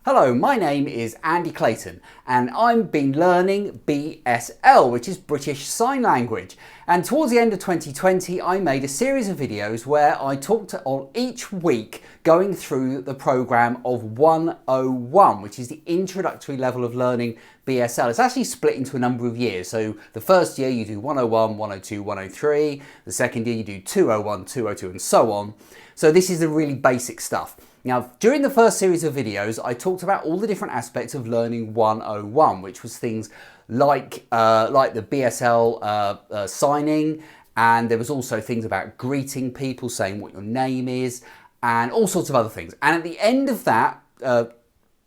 Hello, my name is Andy Clayton and I've been learning BSL, which is British Sign Language. And towards the end of 2020, I made a series of videos where I talked on each week going through the program of 101, which is the introductory level of learning BSL. It's actually split into a number of years. So the first year you do 101, 102, 103. The second year you do 201, 202 and so on. So this is the really basic stuff. Now, during the first series of videos, I talked about all the different aspects of learning 101, which was things like the BSL signing, and there was also things about greeting people, saying what your name is, and all sorts of other things. And at the end of that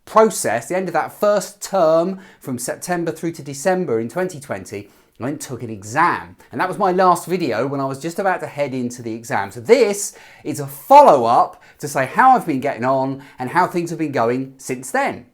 process, the end of that first term from September through to December in 2020, I then took an exam, and that was my last video when I was just about to head into the exam. So this is a follow-up to say how I've been getting on and how things have been going since then.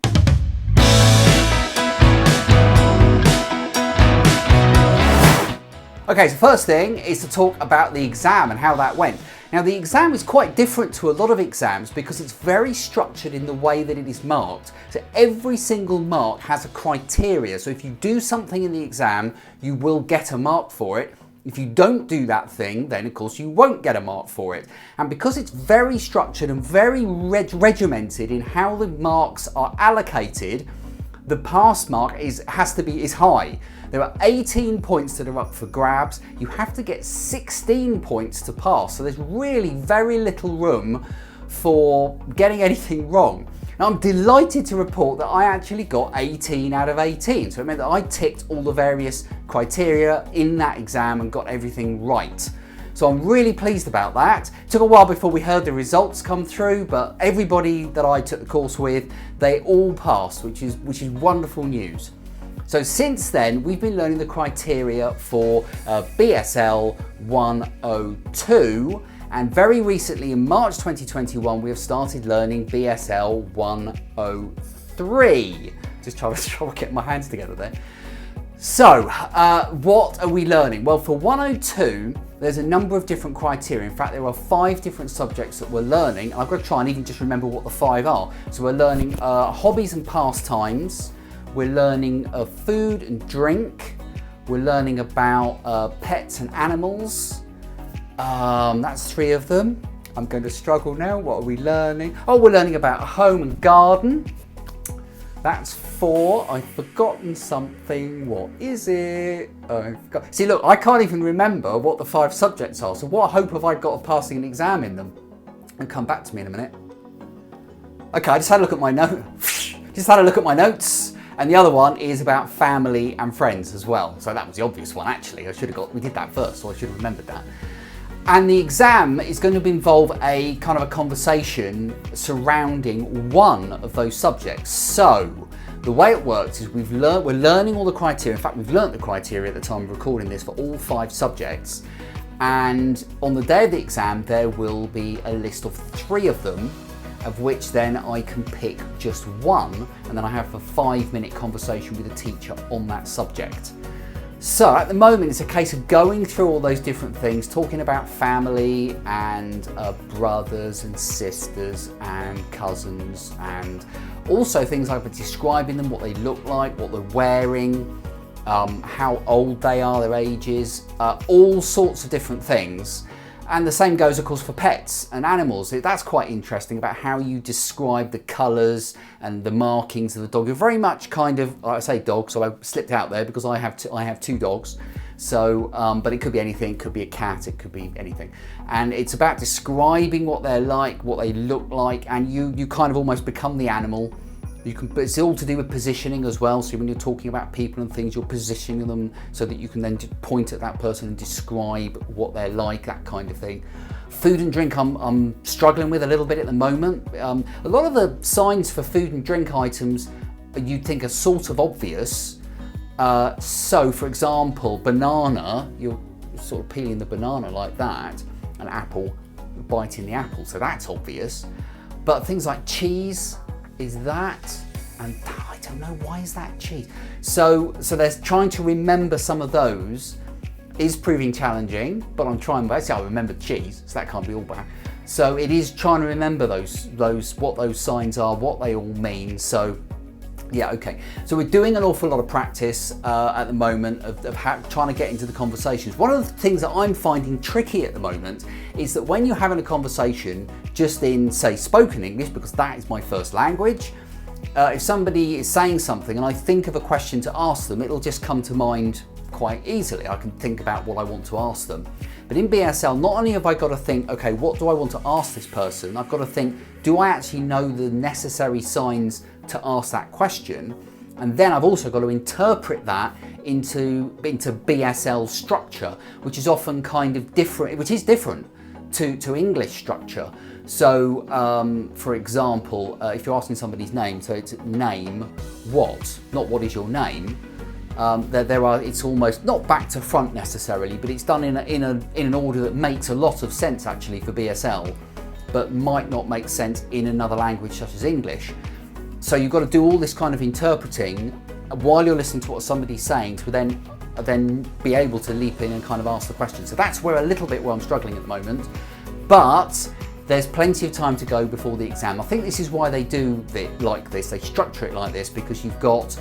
Okay, so first thing is to talk about the exam and how that went. Now, the exam is quite different to a lot of exams because it's very structured in the way that it is marked. So every single mark has a criteria. So if you do something in the exam, you will get a mark for it. If you don't do that thing, then of course you won't get a mark for it. And because it's very structured and very regimented in how the marks are allocated, the pass mark is high. There are 18 points that are up for grabs. You have to get 16 points to pass. So there's really very little room for getting anything wrong. Now, I'm delighted to report that I actually got 18 out of 18. So it meant that I ticked all the various criteria in that exam and got everything right. So I'm really pleased about that. It took a while before we heard the results come through, but everybody that I took the course with, they all passed, which is wonderful news. So since then, we've been learning the criteria for BSL 102, and very recently in March 2021, we have started learning BSL 103. Just trying to get my hands together there. So, what are we learning? Well, for 102, there's a number of different criteria. In fact, there are 5 different subjects that we're learning, and I've got to try and even just remember what the 5 are. So we're learning hobbies and pastimes, we're learning food and drink, we're learning about pets and animals. That's 3 of them. I'm going to struggle now. What are we learning? Oh, we're learning about home and garden. That's 4. I've forgotten something. What is it? See, look, I can't even remember what the 5 subjects are. So what hope have I got of passing an exam in them? And come back to me in a minute. Okay, I just had a look at my notes. And the other one is about family and friends as well. So that was the obvious one, actually. We did that first, so I should have remembered that. And the exam is going to involve a kind of a conversation surrounding one of those subjects. So the way it works is we're learning all the criteria. In fact, we've learnt the criteria at the time of recording this for all 5 subjects. And on the day of the exam, there will be a list of 3 of them, of which then I can pick just one, and then I have a 5-minute conversation with a teacher on that subject. So at the moment, it's a case of going through all those different things, talking about family and brothers and sisters and cousins, and also things like describing them, what they look like, what they're wearing, how old they are, their ages, all sorts of different things. And the same goes, of course, for pets and animals. That's quite interesting about how you describe the colours and the markings of the dog. You're very much kind of, I say dog, so I slipped out there because I have 2 dogs. So, but it could be anything. It could be a cat. It could be anything. And it's about describing what they're like, what they look like, and you kind of almost become the animal. But it's all to do with positioning as well. So when you're talking about people and things, you're positioning them so that you can then point at that person and describe what they're like, that kind of thing. Food and drink, I'm struggling with a little bit at the moment. A lot of the signs for food and drink items you'd think are sort of obvious. So for example, banana, you're sort of peeling the banana like that. An apple, you're biting the apple, so that's obvious. But things like cheese, is that, and I don't know, why is that cheese? So they're trying to remember some of those is proving challenging, but I'm trying. Basically, I remembered cheese, so that can't be all bad. So it is trying to remember what those signs are, what they all mean. So yeah, okay. So we're doing an awful lot of practice at the moment of trying to get into the conversations. One of the things that I'm finding tricky at the moment is that when you're having a conversation just in, say, spoken English, because that is my first language, if somebody is saying something and I think of a question to ask them, it'll just come to mind quite easily. I can think about what I want to ask them. But in BSL, not only have I got to think, okay, what do I want to ask this person? I've got to think, do I actually know the necessary signs to ask that question? And then I've also got to interpret that into BSL structure, which is often kind of different, which is different to English structure. So, for example, if you're asking somebody's name, so it's name what, not what is your name. It's almost not back to front necessarily, but it's done in an order that makes a lot of sense actually for BSL, but might not make sense in another language such as English. So you've got to do all this kind of interpreting while you're listening to what somebody's saying to then be able to leap in and kind of ask the question. So that's where I'm struggling at the moment, but there's plenty of time to go before the exam. I think this is why they do it like this, they structure it like this, because you've got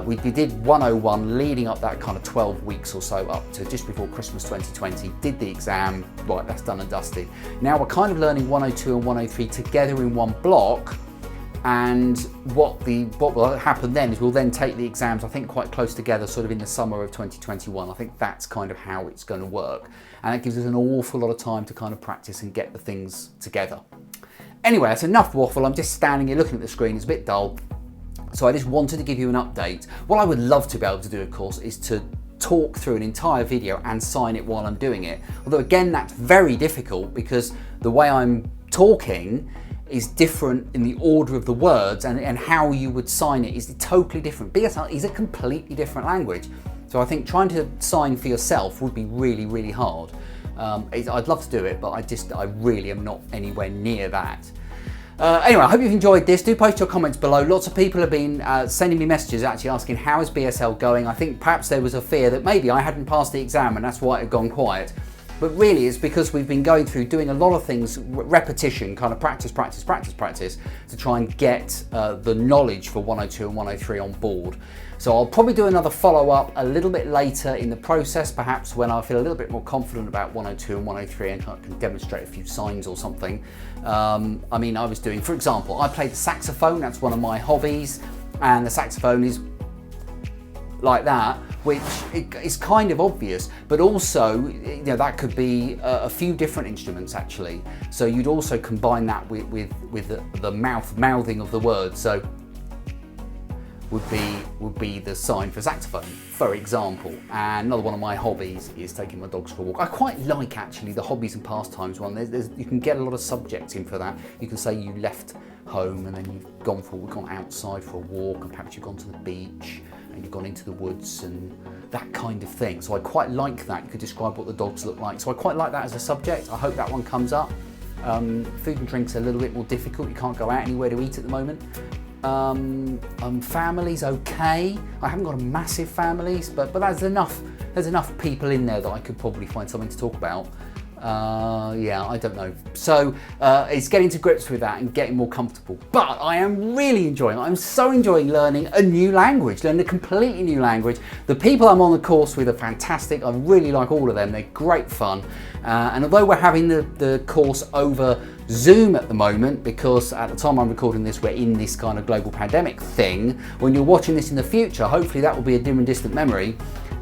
we did 101 leading up that kind of 12 weeks or so up to just before Christmas 2020, did the exam, right, that's done and dusted. Now we're kind of learning 102 and 103 together in one block, and what will happen then is we'll then take the exams, I think, quite close together, sort of in the summer of 2021. I think that's kind of how it's going to work, and it gives us an awful lot of time to kind of practice and get the things together. Anyway, that's enough waffle. I'm just standing here looking at the screen, it's a bit dull. So I just wanted to give you an update. What I would love to be able to do, of course, is to talk through an entire video and sign it while I'm doing it. Although again, that's very difficult because the way I'm talking is different in the order of the words, and how you would sign it is totally different. BSL is a completely different language. So I think trying to sign for yourself would be really, really hard. I'd love to do it, but I really am not anywhere near that. Anyway, I hope you've enjoyed this. Do post your comments below. Lots of people have been sending me messages actually asking how is BSL going. I think perhaps there was a fear that maybe I hadn't passed the exam and that's why it had gone quiet. But really it's because we've been going through doing a lot of things, repetition, kind of practice to try and get the knowledge for 102 and 103 on board. So I'll probably do another follow-up a little bit later in the process, perhaps when I feel a little bit more confident about 102 and 103 and can demonstrate a few signs or something. I mean, I was doing, for example, I play the saxophone, that's one of my hobbies, and the saxophone is like that, which is kind of obvious, but also, you know, that could be a few different instruments actually. So you'd also combine that with the mouthing of the word. So would be the sign for saxophone, for example. And another one of my hobbies is taking my dogs for a walk. I quite like actually the hobbies and pastimes one. You can get a lot of subjects in for that. You can say you left home and then you've gone outside for a walk, and perhaps you've gone to the beach and you've gone into the woods and that kind of thing. So I quite like that. You could describe what the dogs look like. So I quite like that as a subject. I hope that one comes up. Food and drink's a little bit more difficult. You can't go out anywhere to eat at the moment. Family's okay. I haven't got a massive families, but there's enough people in there that I could probably find something to talk about. Yeah, I don't know. So it's getting to grips with that and getting more comfortable. But I am really enjoying it. I'm so enjoying learning a new language, learning a completely new language. The people I'm on the course with are fantastic. I really like all of them. They're great fun. And although we're having the course over Zoom at the moment, because at the time I'm recording this, we're in this kind of global pandemic thing. When you're watching this in the future, hopefully that will be a dim and distant memory.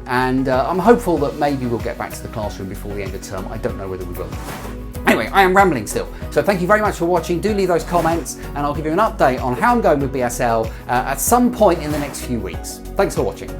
And I'm hopeful that maybe we'll get back to the classroom before the end of term. I don't know whether we will. Anyway, I am rambling still. So thank you very much for watching. Do leave those comments and I'll give you an update on how I'm going with BSL at some point in the next few weeks. Thanks for watching.